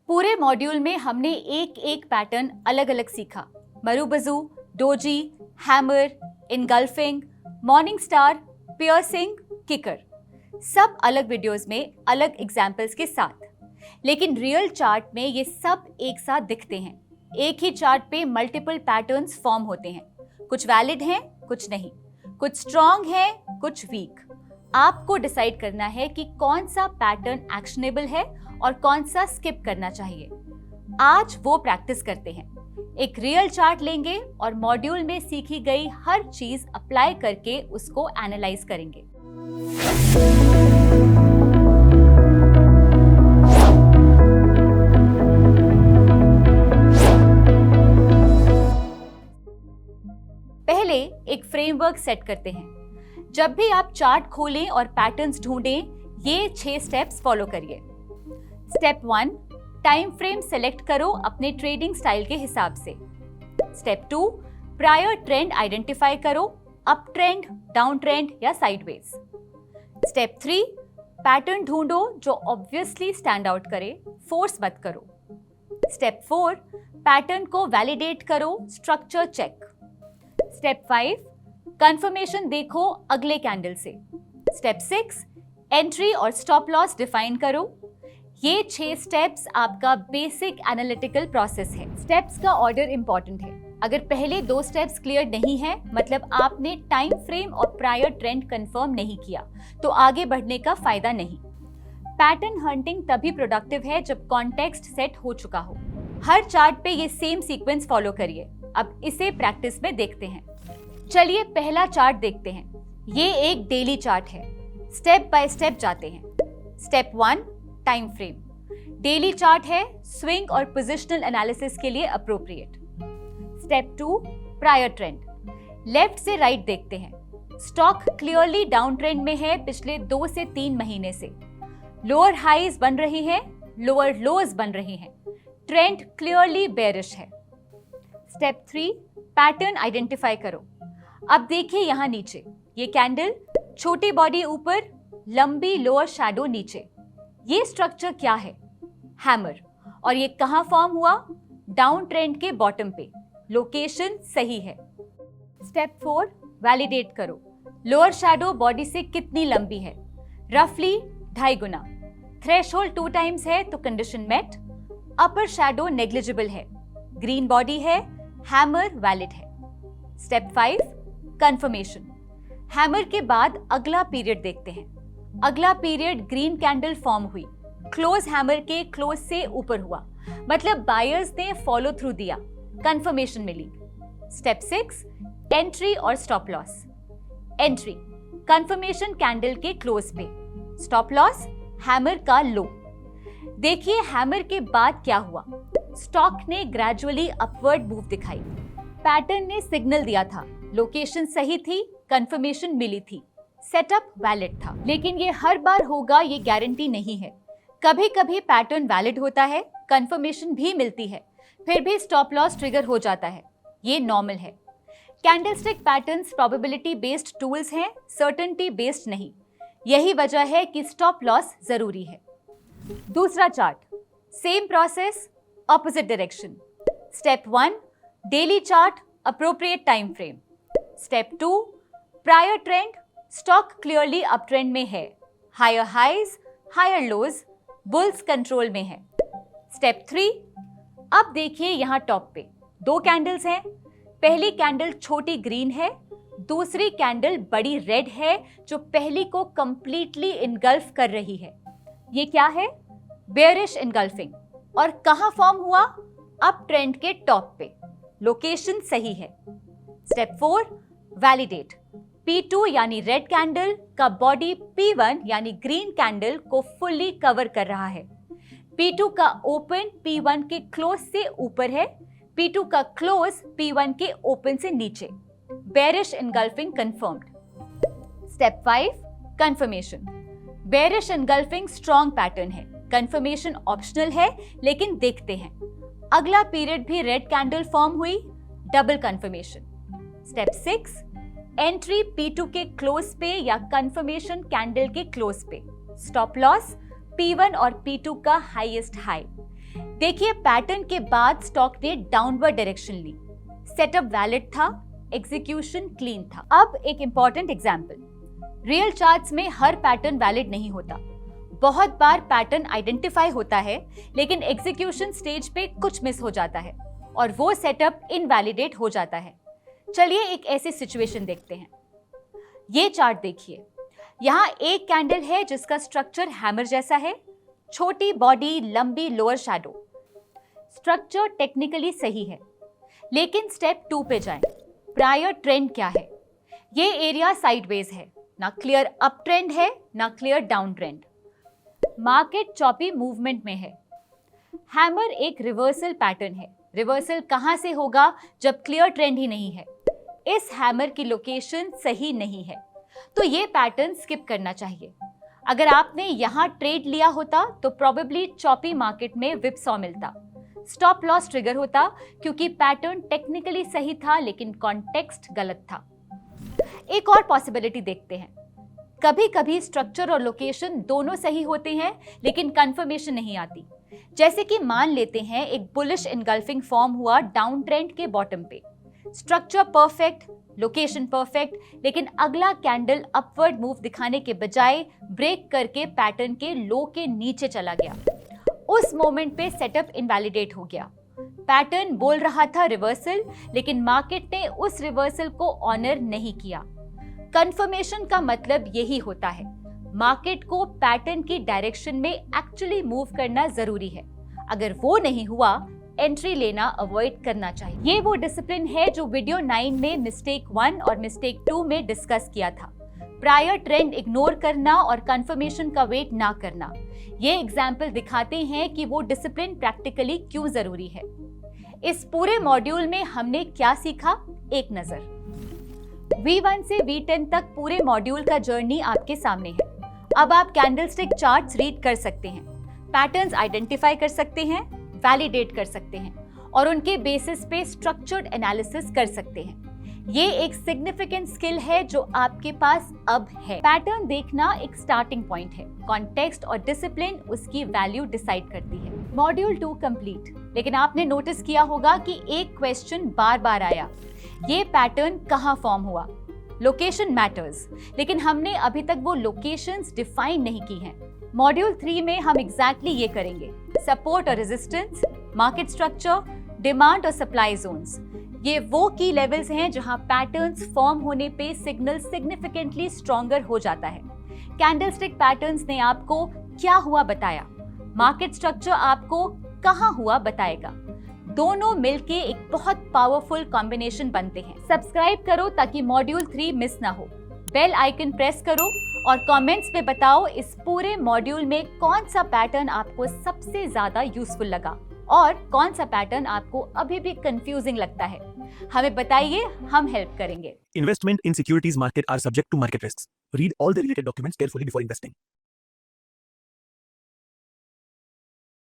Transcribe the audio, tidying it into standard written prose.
पूरे मॉड्यूल में हमने एक एक पैटर्न अलग अलग सीखा। Marubozu, doji, hammer, engulfing, morning star, piercing, kicker, सब अलग वीडियोस में अलग एग्जाम्पल्स के साथ। लेकिन रियल चार्ट में ये सब एक साथ दिखते हैं। एक ही चार्ट पे मल्टीपल पैटर्न्स फॉर्म होते हैं। कुछ वैलिड हैं, कुछ नहीं, कुछ स्ट्रॉन्ग है, कुछ वीक। आपको डिसाइड करना है कि कौन सा पैटर्न एक्शनेबल है और कौन सा स्किप करना चाहिए। आज वो प्रैक्टिस करते हैं। एक रियल चार्ट लेंगे और मॉड्यूल में सीखी गई हर चीज अप्लाई करके उसको एनालाइज करेंगे। पहले एक फ्रेमवर्क सेट करते हैं। जब भी आप चार्ट खोलें और पैटर्न्स ढूंढें, ये 6 स्टेप्स फॉलो करिए। स्टेप 1, टाइम फ्रेम सेलेक्ट करो अपने ट्रेडिंग स्टाइल के हिसाब से। स्टेप 2, प्रायर ट्रेंड आइडेंटिफाई करो, अप ट्रेंड, डाउन ट्रेंड या साइडवेज। स्टेप 3, पैटर्न ढूंढो जो ऑब्वियसली स्टैंड आउट करे, फोर्स मत करो। स्टेप 4, पैटर्न को वैलिडेट करो, स्ट्रक्चर चेक। स्टेप 5, कंफर्मेशन देखो अगले कैंडल से। स्टेप 6, एंट्री और स्टॉप लॉस डिफाइन करो। ये 6 स्टेप्स आपका बेसिक एनालिटिकल प्रोसेस है। स्टेप्स का ऑर्डर इंपॉर्टेंट है। अगर पहले 2 स्टेप्स क्लियर नहीं है, मतलब आपने टाइम फ्रेम और प्रायर ट्रेंड कंफर्म नहीं किया, तो आगे बढ़ने का फायदा नहीं। पैटर्न हंटिंग तभी प्रोडक्टिव है जब कॉन्टेक्स्ट सेट हो चुका हो। हर चार्ट पे ये सेम सीक्वेंस फॉलो करिए। अब इसे प्रैक्टिस में देखते हैं। चलिए पहला चार्ट देखते हैं। ये एक डेली चार्ट है। स्टेप बाय स्टेप जाते हैं। Step 1, time frame. Daily chart है, स्विंग और पोजिशनल एनालिसिस के लिए appropriate. Step 2, prior trend. Left से राइट देखते हैं। स्टॉक क्लियरली डाउन ट्रेंड में है पिछले 2 से 3 महीने से। लोअर हाईज बन रही है, लोअर लोज बन रही हैं। ट्रेंड क्लियरली बेयरिश है। स्टेप 3, पैटर्न आइडेंटिफाई करो। अब देखिए यहाँ नीचे, ये कैंडल, छोटी बॉडी ऊपर, लंबी लोअर शैडो नीचे। ये स्ट्रक्चर क्या है? हैमर। और ये कहाँ फॉर्म हुआ? डाउन ट्रेंड के बॉटम पे। लोकेशन सही है। स्टेप 4, वैलिडेट करो। लोअर शैडो बॉडी से कितनी लंबी है? रफली 2.5 गुना। थ्रेशहोल्ड 2 टाइम्स है तो condition met. Upper shadow negligible है। ग्रीन बॉडी है, हैमर वैलिड है। Step 5, confirmation. हैमर के बाद अगला पीरियड देखते हैं। अगला पीरियड ग्रीन कैंडल फॉर्म हुई, क्लोज हैमर के क्लोज से ऊपर हुआ, मतलब बायर्स ने फॉलो थ्रू दिया, कंफर्मेशन मिली। स्टेप 6, एंट्री और stop loss. Entry, confirmation candle के क्लोज पे। स्टॉप लॉस, हैमर का लो। देखिए हैमर के बाद क्या हुआ? स्टॉक ने ग्रेजुअली अपवर्ड मूव दिखाई। पैटर्न ने सिग्नल दिया था, लोकेशन सही थी, कंफर्मेशन मिली थी, सेटअप वैलिड था। लेकिन ये हर बार होगा ये गारंटी नहीं है। कभी कभी पैटर्न वैलिड होता है, कंफर्मेशन भी मिलती है, फिर भी स्टॉप लॉस ट्रिगर हो जाता है। ये नॉर्मल है। Candlestick patterns probability based tools हैं, सर्टेनिटी बेस्ड नहीं। यही वजह है कि स्टॉप लॉस जरूरी है। दूसरा chart, same process, opposite direction. Step 1, daily chart, appropriate time frame. Step 2, prior trend, stock clearly up trend में है, higher highs, higher lows, bulls control में है। स्टेप 3, अब देखिए यहाँ टॉप पे 2 कैंडल्स हैं। पहली कैंडल छोटी ग्रीन है, दूसरी कैंडल बड़ी रेड है जो पहली को कंप्लीटली इनगल्फ कर रही है। ये क्या है? Bearish engulfing. और कहाँ फॉर्म हुआ? अप ट्रेंड के टॉप पे। लोकेशन सही है। Step 4, validate. P2 यानी रेड कैंडल का बॉडी P1 यानी ग्रीन कैंडल को फुल्ली कवर कर रहा है। P2 का ओपन P1 के क्लोज से ऊपर है, P2 का क्लोज P1 के ओपन से नीचे। Bearish engulfing confirmed. Step 5, confirmation. Bearish engulfing strong pattern है, कंफर्मेशन ऑप्शनल है, लेकिन देखते हैं। अगला पीरियड भी रेड कैंडल फॉर्म हुई, double confirmation. Step 6, entry P2 के क्लोज पे या कंफर्मेशन कैंडल के क्लोज पे। स्टॉप लॉस P1 और P2 का हाईएस्ट हाई। देखिए पैटर्न के बाद स्टॉक ने डाउनवर्ड डायरेक्शन ली, सेटअप वैलिड था, एग्जीक्यूशन क्लीन था। अब एक इंपॉर्टेंट एग्जांपल, रियल चार्ट्स में हर पैटर्न वैलिड नहीं होता। बहुत बार पैटर्न आइडेंटिफाई होता है लेकिन एग्जीक्यूशन स्टेज पे कुछ मिस हो जाता है और वो सेटअप इनवैलिडेट हो जाता है। चलिए एक ऐसी सिचुएशन देखते हैं। ये चार्ट देखिए, यहाँ एक कैंडल है जिसका स्ट्रक्चर हैमर जैसा है, छोटी बॉडी, लंबी लोअर शैडो। स्ट्रक्चर टेक्निकली सही है, लेकिन स्टेप 2 पे जाएं। प्रायर ट्रेंड क्या है? ये एरिया साइडवेज है, ना क्लियर अप ट्रेंड है ना clear down trend. Market choppy movement में है। हैमर एक रिवर्सल पैटर्न है। रिवर्सल कहां से होगा जब क्लियर ट्रेंड ही नहीं है? इस हैमर की लोकेशन सही नहीं है, तो ये पैटर्न स्किप करना चाहिए। अगर आपने यहां ट्रेड लिया होता तो प्रोबेबली चॉपी मार्केट में विपसॉ मिलता, स्टॉप लॉस ट्रिगर होता क्योंकि पैटर्न टेक्निकली सही था लेकिन कॉन्टेक्स्ट गलत था। एक और पॉसिबिलिटी देखते हैं। कभी कभी स्ट्रक्चर और लोकेशन दोनों सही होते हैं लेकिन कंफर्मेशन नहीं आती। जैसे कि मान लेते हैं एक बुलिश इनगल्फिंग फॉर्म हुआ डाउन ट्रेंड के बॉटम पे, स्ट्रक्चर परफेक्ट, लोकेशन परफेक्ट, लेकिन अगला कैंडल अपवर्ड मूव दिखाने के बजाय ब्रेक करके पैटर्न के लो के नीचे चला गया। उस मोमेंट पे सेटअप इनवैलिडेट हो गया। पैटर्न बोल रहा था रिवर्सल, लेकिन मार्केट ने उस रिवर्सल को ऑनर नहीं किया। कंफर्मेशन का मतलब यही होता है, मार्केट को पैटर्न की डायरेक्शन में एक्चुअली मूव करना जरूरी है। अगर वो नहीं हुआ, एंट्री लेना अवॉइड करना चाहिए। ये वो डिसिप्लिन है जो वीडियो 9 में मिस्टेक 1 और मिस्टेक 2 में डिस्कस किया था। प्रायर ट्रेंड इग्नोर करना और कंफर्मेशन का वेट ना करना। ये एग्जाम्पल दिखाते हैं कि वो डिसिप्लिन प्रैक्टिकली क्यों जरूरी है। इस पूरे मॉड्यूल में हमने क्या सीखा, एक नजर। V1 से V10 तक पूरे मॉड्यूल का जर्नी आपके सामने है। अब आप कैंडलस्टिक चार्ट्स रीड कर सकते हैं, पैटर्न्स आइडेंटिफाई कर सकते हैं, वैलिडेट कर सकते हैं और उनके बेसिस पे स्ट्रक्चर्ड एनालिसिस कर सकते हैं। ये एक सिग्निफिकेंट स्किल है जो आपके पास अब है। पैटर्न देखना एक स्टार्टिंग पॉइंट है, कॉन्टेक्स्ट और डिसिप्लिन उसकी वैल्यू डिसाइड करती है। मॉड्यूल 2 कंप्लीट, लेकिन आपने नोटिस किया होगा कि एक क्वेश्चन बार बार आया, ये पैटर्न कहाँ फॉर्म हुआ? लोकेशन मैटर्स, लेकिन हमने अभी तक वो लोकेशंस डिफाइन नहीं की हैं। मॉड्यूल 3 में हम एग्जैक्टली ये करेंगे, सपोर्ट और रेजिस्टेंस, मार्केट स्ट्रक्चर, डिमांड और सप्लाई जोन्स। ये वो की लेवल्स हैं जहां पैटर्न्स फॉर्म होने पे सिग्नल सिग्निफिकेंटली स्ट्रॉन्गर हो जाता है। कैंडलस्टिक पैटर्न्स ने आपको क्या हुआ बताया, मार्केट स्ट्रक्चर आपको कहां हुआ बताएगा। दोनों मिलके एक बहुत पावरफुल कॉम्बिनेशन बनते हैं। सब्सक्राइब करो ताकि मॉड्यूल 3 मिस ना हो। बेल आइकन प्रेस करो और कमेंट्स में बताओ इस पूरे मॉड्यूल में कौन सा पैटर्न आपको सबसे ज्यादा यूजफुल लगा और कौन सा पैटर्न आपको अभी भी कंफ्यूजिंग लगता है। हमें बताइए, हम हेल्प करेंगे। Investment in securities market are subject to market risks. Read all the related documents carefully before investing.